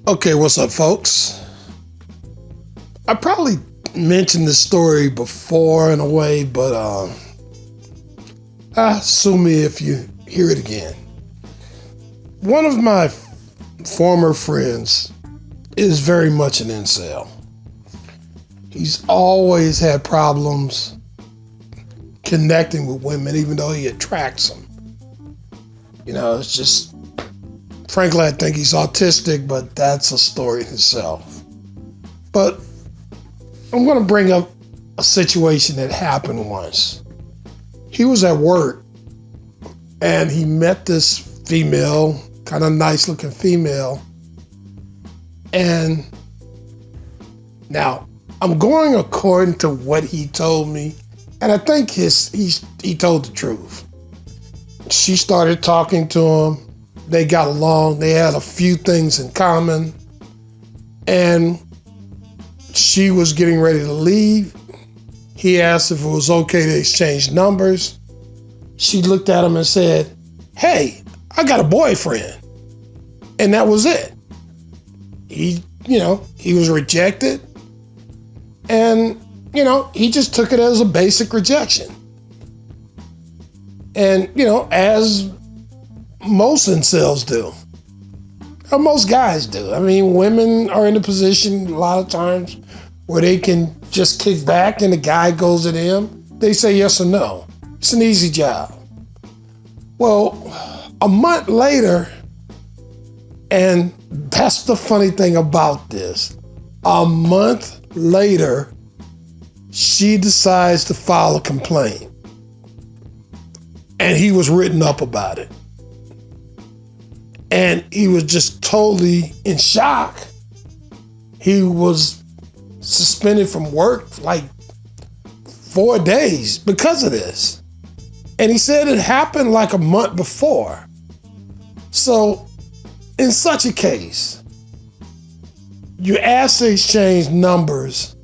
Okay, what's up, folks? I probably mentioned this story before in a way, but sue me if you hear it again. One of my former friends is very much an incel. He's always had problems connecting with women, even though he attracts them. It's just, frankly, I think he's autistic, but that's a story in itself. But I'm going to bring up a situation that happened once. He was at work and he met this female, kind of nice looking female. And now I'm going according to what he told me. And I think he told the truth. She started talking to him. They got along. They had a few things in common. And she was getting ready to leave. He asked if it was okay to exchange numbers. She looked at him and said, "Hey, I got a boyfriend." And that was it. He was rejected. And, he just took it as a basic rejection. And, as most incels do, or most guys do. I mean, women are in a position a lot of times where they can just kick back and the guy goes to them. They say yes or no. It's an easy job. Well, a month later, and that's the funny thing about this, a month later, she decides to file a complaint. And he was written up about it. And he was just totally in shock. He was suspended from work for like 4 days because of this. And he said it happened like a month before. So in such a case, you ask to exchange numbers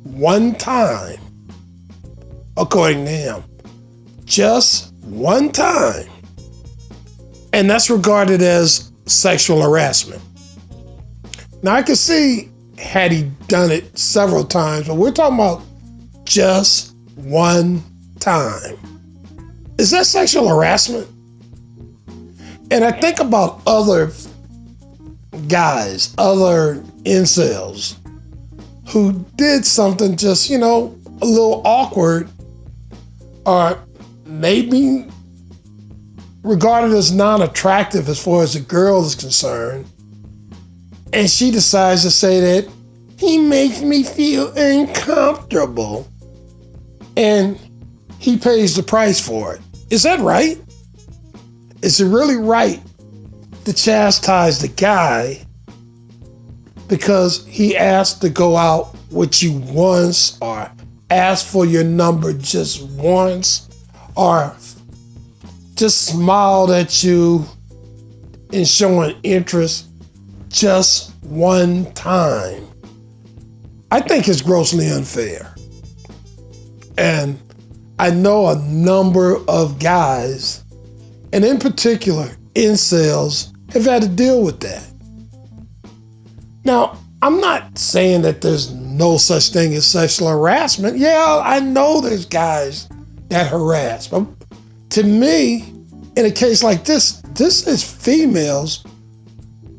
one time, according to him, just one time. And that's regarded as sexual harassment. Now, I can see had he done it several times, but we're talking about just one time. Is that sexual harassment? And I think about other guys, other incels, who did something just, a little awkward, or maybe regarded as non-attractive as far as the girl is concerned. And she decides to say that he makes me feel uncomfortable. And he pays the price for it. Is that right? Is it really right to chastise the guy because he asked to go out with you once, or asked for your number just once, or just smiled at you in showing interest just one time? I think it's grossly unfair. And I know a number of guys, and in particular, incels, have had to deal with that. Now, I'm not saying that there's no such thing as sexual harassment. Yeah, I know there's guys that harass. But to me, in a case like this is females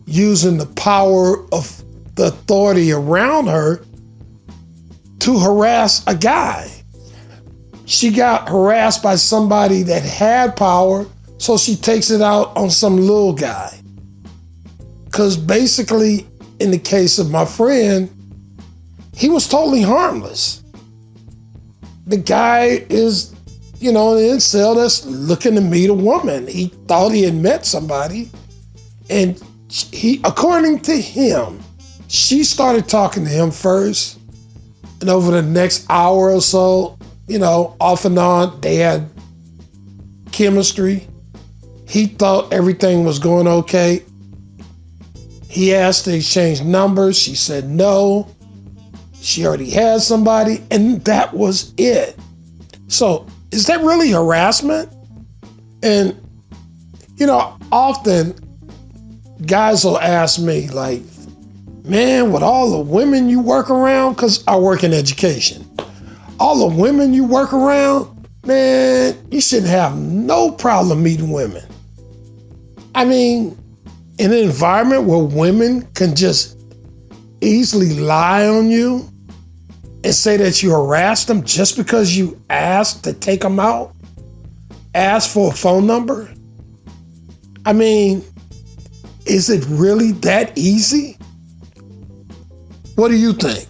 using the power of the authority around her to harass a guy. She got harassed by somebody that had power, so she takes it out on some little guy. Because basically, in the case of my friend, he was totally harmless. The guy is, an incel that's looking to meet a woman. He thought he had met somebody, and according to him, she started talking to him first, and over the next hour or so, off and on, they had chemistry. He thought everything was going okay. He asked to exchange numbers. She said no. She already had somebody, and that was it. So is that really harassment? And, often guys will ask me, like, Man, with all the women you work around, because I work in education, all the women you work around, man, you shouldn't have no problem meeting women. I mean, in an environment where women can just easily lie on you and say that you harassed them just because you asked to take them out, asked for a phone number. I mean, is it really that easy? What do you think?